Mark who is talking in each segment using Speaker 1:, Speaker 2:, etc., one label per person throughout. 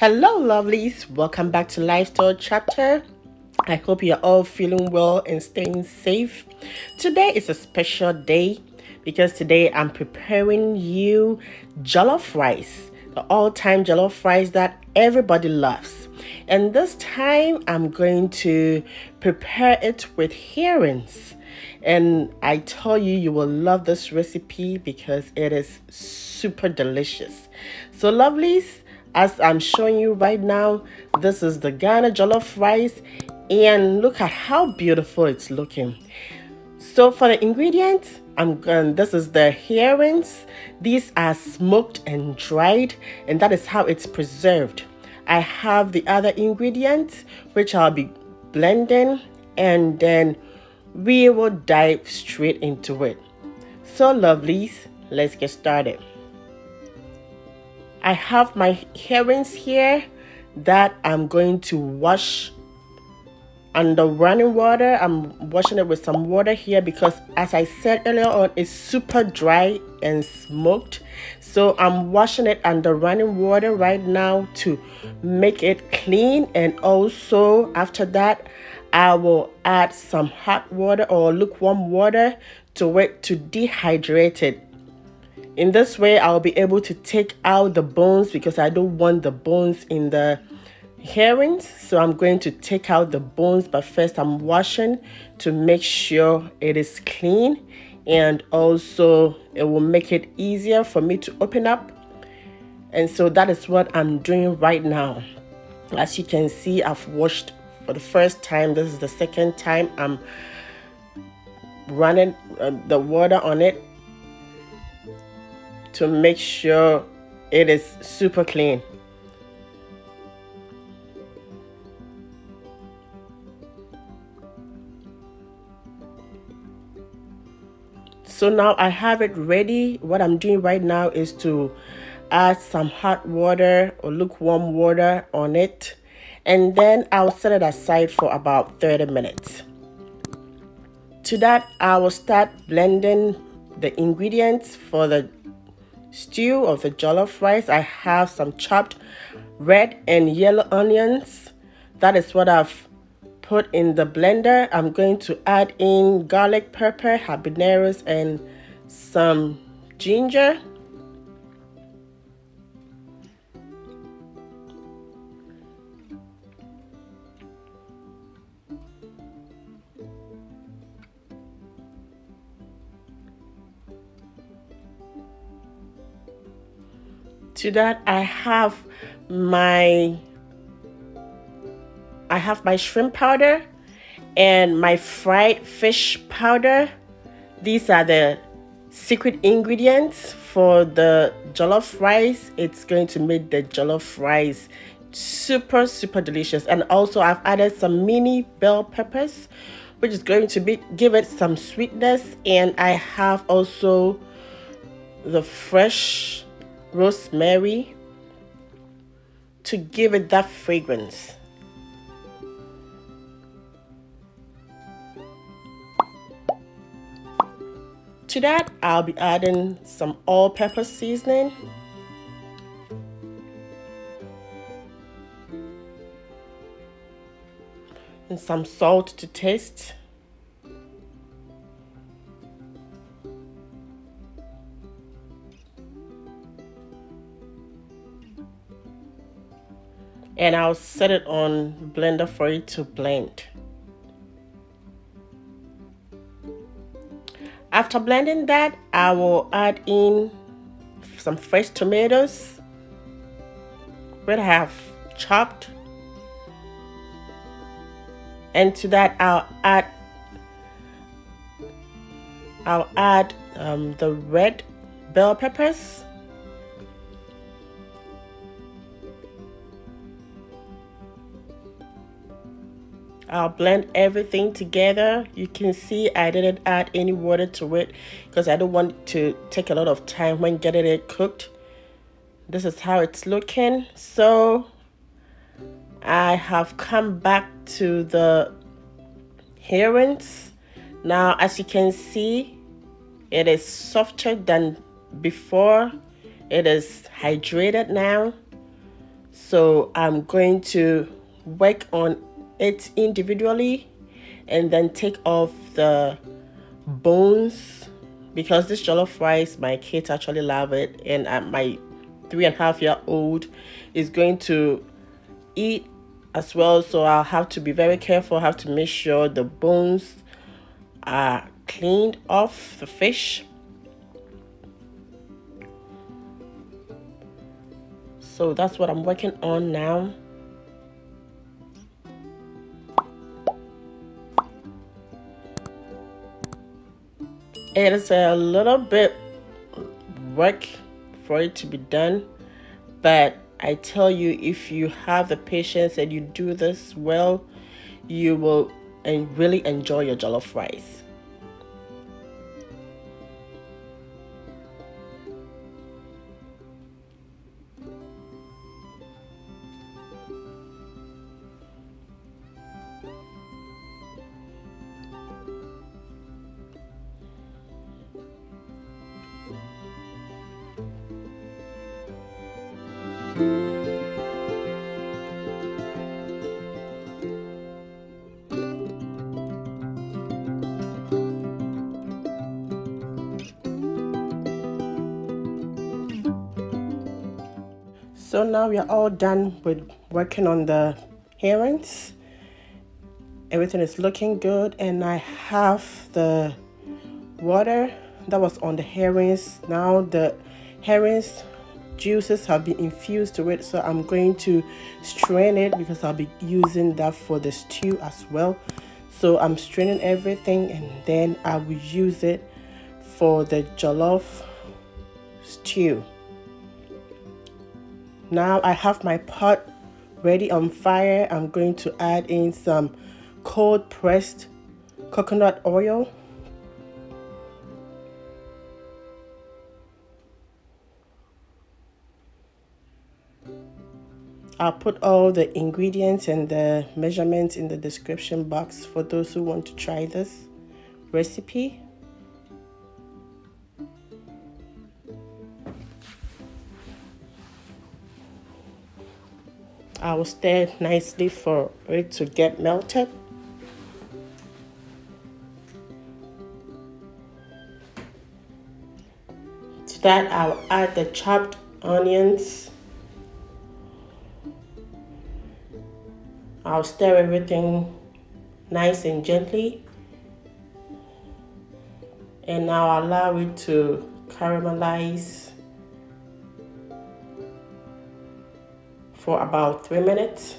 Speaker 1: Hello, lovelies. Welcome back to Lifestyle Chapter. I hope you're all feeling well and staying safe. Today is a special day because today I'm preparing you jollof rice, the all-time jollof rice that everybody loves. And this time I'm going to prepare it with herrings. And I tell you, you will love this recipe because it is super delicious. So, lovelies, as I'm showing you right now, this is the Ghana jollof rice, and look at how beautiful it's looking. So for the ingredients, this is the herrings. These are smoked and dried, and that is how it's preserved. I have the other ingredients, which I'll be blending, and then we will dive straight into it. So lovelies, let's get started. I have my herrings here that I'm going to wash under running water. I'm washing it with some water here because, as I said earlier on, it's super dry and smoked. So I'm washing it under running water right now to make it clean. And also after that, I will add some hot water or lukewarm water to it to dehydrate it. In this way, I'll be able to take out the bones because I don't want the bones in the herrings. So I'm going to take out the bones, but first I'm washing to make sure it is clean, and also it will make it easier for me to open up. And so that is what I'm doing right now. As you can see, I've washed for the first time. This is the second time I'm running the water on it to make sure it is super clean. So now I have it ready. What I'm doing right now is to add some hot water or lukewarm water on it, and then I'll set it aside for about 30 minutes. To that, I will start blending the ingredients for the stew of the jollof rice. I have some chopped red and yellow onions. That is what I've put in the blender. I'm going to add in garlic, pepper, habaneros, and some ginger. To that, I have my shrimp powder and my fried fish powder. These are the secret ingredients for the jollof rice. It's going to make the jollof rice super delicious. And also I've added some mini bell peppers, which is going to give it some sweetness. And I have also the fresh rosemary to give it that fragrance. To that, I'll be adding some all-purpose seasoning, and some salt to taste. And I'll set it on blender for it to blend. After blending that, I will add in some fresh tomatoes, which I have chopped. And to that, I'll add the red bell peppers. I'll blend everything together. You can see I didn't add any water to it because I don't want it to take a lot of time when getting it cooked. This is how it's looking. So I have come back to the herrings. Now, as you can see, it is softer than before. It is hydrated now. So I'm going to work on it individually and then take off the bones, because this jollof rice, my kids actually love it, and my 3.5-year-old is going to eat as well. So I'll have to be very careful. I have to make sure the bones are cleaned off the fish. So that's what I'm working on now. It is a little bit work for it to be done, but I tell you, if you have the patience and you do this well, you will really enjoy your jollof rice. So now we are all done with working on the herrings. Everything is looking good, and I have the water that was on the herrings. Now the herrings juices have been infused to it, so I'm going to strain it because I'll be using that for the stew as well. So I'm straining everything, and then I will use it for the jollof stew. Now I have my pot ready on fire. I'm going to add in some cold pressed coconut oil. I'll put all the ingredients and the measurements in the description box for those who want to try this recipe. I will stir nicely for it to get melted. To that, I'll add the chopped onions. I'll stir everything nice and gently, and now I'll allow it to caramelize for about 3 minutes.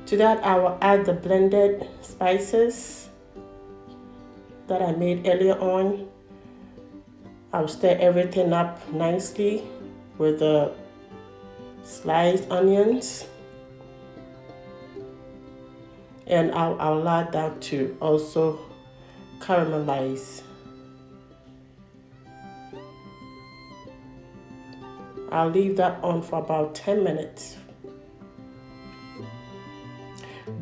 Speaker 1: To that, I will add the blended spices that I made earlier on. I'll stir everything up nicely with the sliced onions, and I'll allow that to also caramelize. I'll leave that on for about 10 minutes.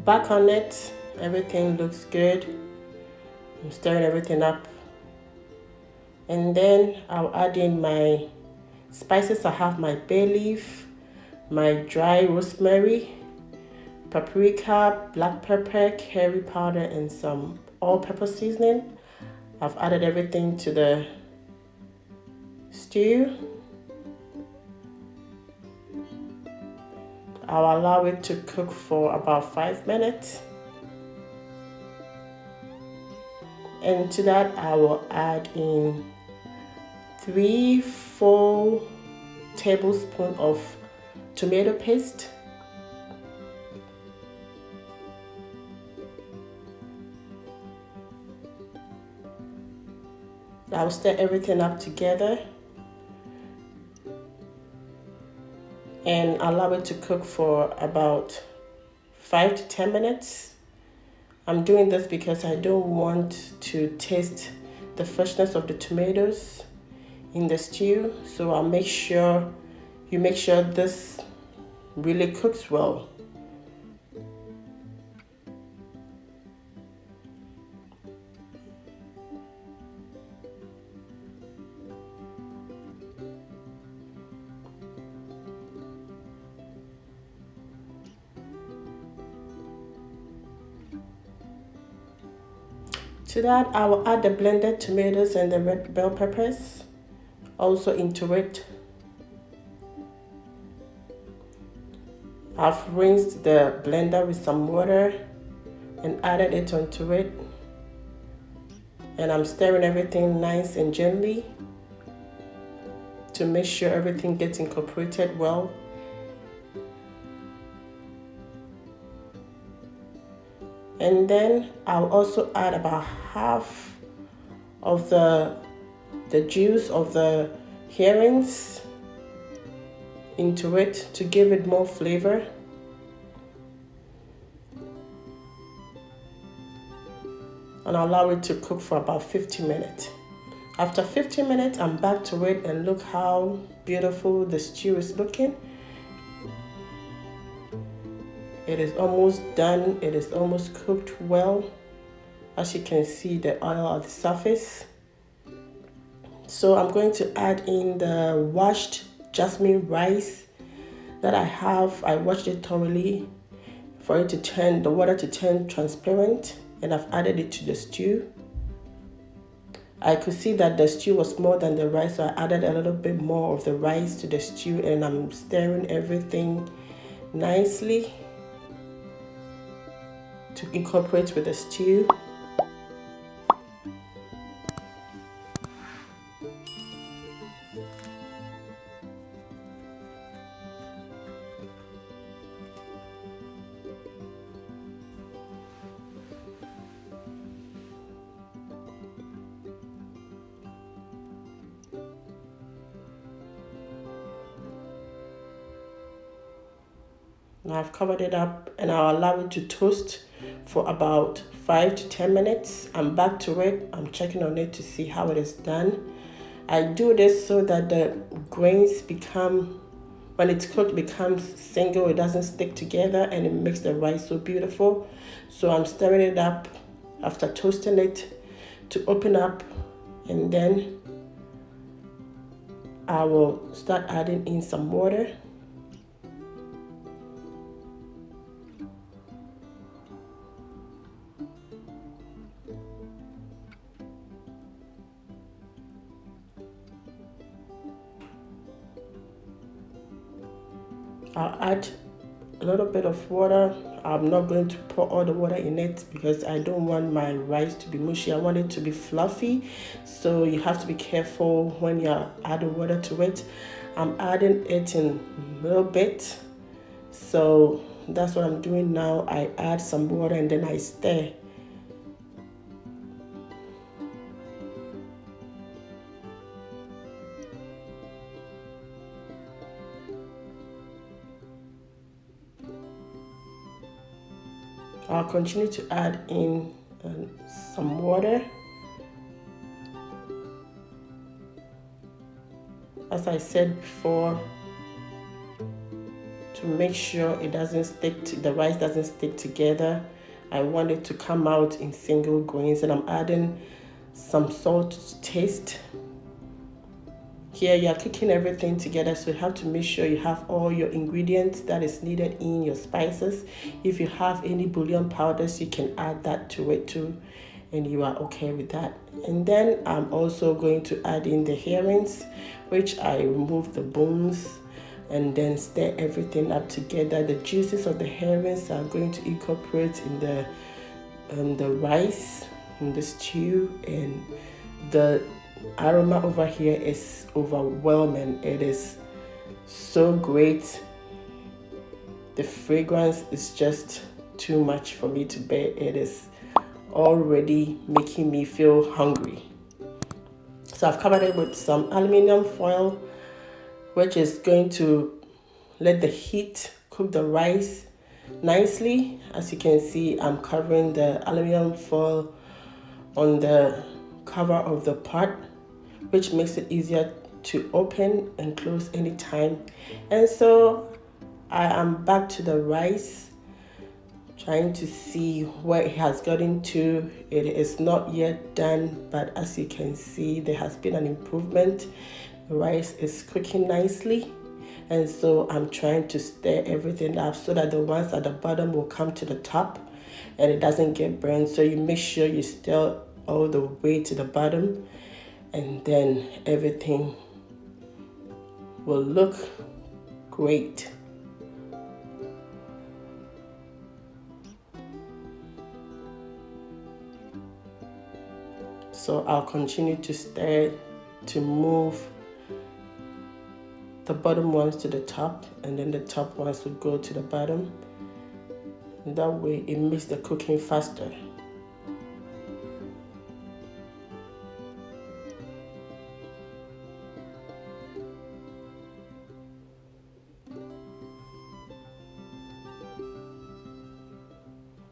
Speaker 1: Back on it, everything looks good. I'm stirring everything up. And then I'll add in my spices. I have my bay leaf, my dry rosemary, paprika, black pepper, curry powder, and some all-pepper seasoning. I've added everything to the stew. I'll allow it to cook for about 5 minutes. And to that, I will add in 3 full tablespoons of tomato paste. I'll stir everything up together and allow it to cook for about 5 to 10 minutes. I'm doing this because I don't want to taste the freshness of the tomatoes in the stew. So I'll make sure you make sure this really cooks well. To that, I will add the blended tomatoes and the red bell peppers also into it. I've rinsed the blender with some water and added it onto it. And I'm stirring everything nice and gently to make sure everything gets incorporated well. And then I'll also add about half of the juice of the herrings into it to give it more flavor. And I'll allow it to cook for about 50 minutes. After 15 minutes, I'm back to it, and look how beautiful the stew is looking. It is almost done. It is almost cooked well. As you can see, the oil on the surface. So I'm going to add in the washed jasmine rice that I have. I washed it thoroughly for it to turn, the water to turn transparent, and I've added it to the stew. I could see that the stew was more than the rice, so I added a little bit more of the rice to the stew, and I'm stirring everything nicely to incorporate with the stew. Now I've covered it up, and I'll allow it to toast for about 5 to 10 minutes. I'm back to it. I'm checking on it to see how it is done. I do this so that the grains become, when it's cooked, becomes single. It doesn't stick together, and it makes the rice so beautiful. So I'm stirring it up after toasting it to open up, and then I will start adding in some water. I'll add a little bit of water. I'm not going to pour all the water in it because I don't want my rice to be mushy. I want it to be fluffy. So you have to be careful when you're adding water to it. I'm adding it in a little bit. So that's what I'm doing now. I add some water and then I stir. I'll continue to add in some water. As I said before, to make sure it doesn't stick to, the rice doesn't stick together. I want it to come out in single grains, and I'm adding some salt to taste. Here you're cooking everything together, so you have to make sure you have all your ingredients that is needed in your spices. If you have any bouillon powders, you can add that to it too, and you are okay with that. And then I'm also going to add in the herrings, which I remove the bones and then stir everything up together. The juices of the herrings are going to incorporate in the rice, in the stew, and the aroma over here is overwhelming. It is so great. The fragrance is just too much for me to bear. It is already making me feel hungry. So I've covered it with some aluminum foil, which is going to let the heat cook the rice nicely. As you can see, I'm covering the aluminum foil on the cover of the pot, which makes it easier to open and close anytime. And so I am back to the rice, trying to see where it has gotten to. It is not yet done, but as you can see, there has been an improvement. The rice is cooking nicely, and so I'm trying to stir everything up so that the ones at the bottom will come to the top and it doesn't get burned. So you make sure you stir all the way to the bottom, and then everything will look great. So I'll continue to stir to move the bottom ones to the top, and then the top ones will go to the bottom. And that way it makes the cooking faster.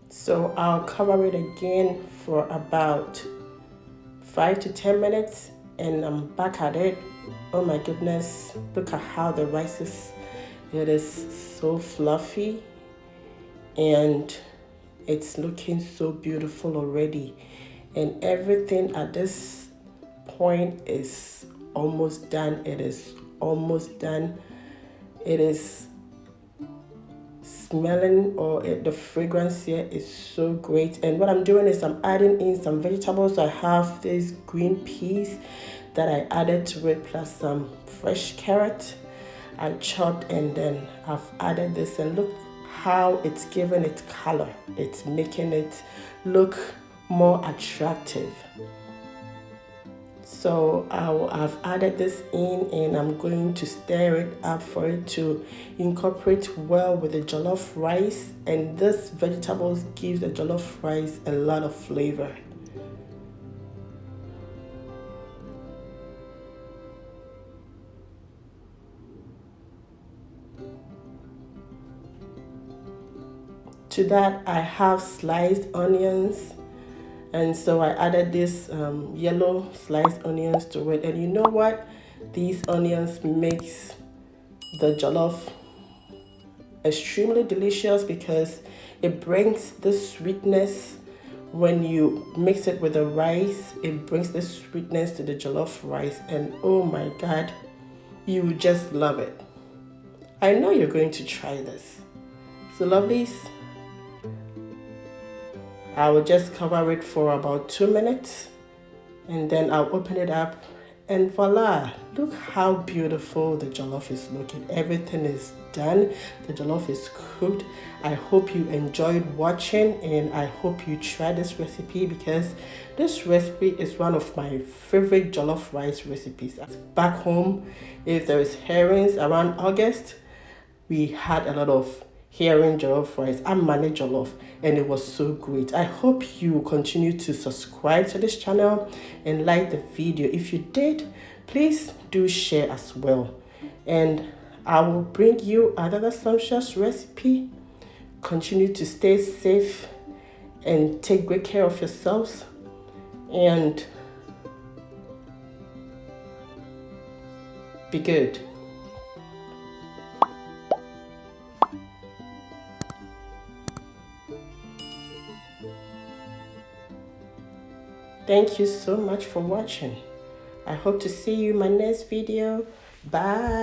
Speaker 1: So I'll cover it again for about 5 to 10 minutes, and I'm back at it. Oh my goodness, look at how the rice is. It is so fluffy and it's looking so beautiful already. And everything at this point is almost done. It is almost done. It is smelling, the fragrance here is so great. And what I'm doing is I'm adding in some vegetables. I have these green peas that I added to it, plus some fresh carrot I chopped, and then I've added this, and look how it's giving it color. It's making it look more attractive. So I've added this in, and I'm going to stir it up for it to incorporate well with the jollof rice. And this vegetables gives the jollof rice a lot of flavor. To that, I have sliced onions. And so I added this yellow sliced onions to it. And you know what? These onions makes the jollof extremely delicious because it brings this sweetness. When you mix it with the rice, it brings this sweetness to the jollof rice. And oh my God, you just love it. I know you're going to try this. So lovelies, I will just cover it for about 2 minutes, and then I'll open it up, and voila, look how beautiful the jollof is looking. Everything is done. The jollof is cooked. I hope you enjoyed watching, and I hope you try this recipe, because this recipe is one of my favorite jollof rice recipes. Back home, if there is herrings around August, we had a lot of herring jollof rice and manage jollof, and it was so great. I hope you continue to subscribe to this channel and like the video. If you did, please do share as well, and I will bring you another sumptuous recipe. Continue to stay safe and take great care of yourselves, and be good. Thank you so much for watching. I hope to see you in my next video. Bye.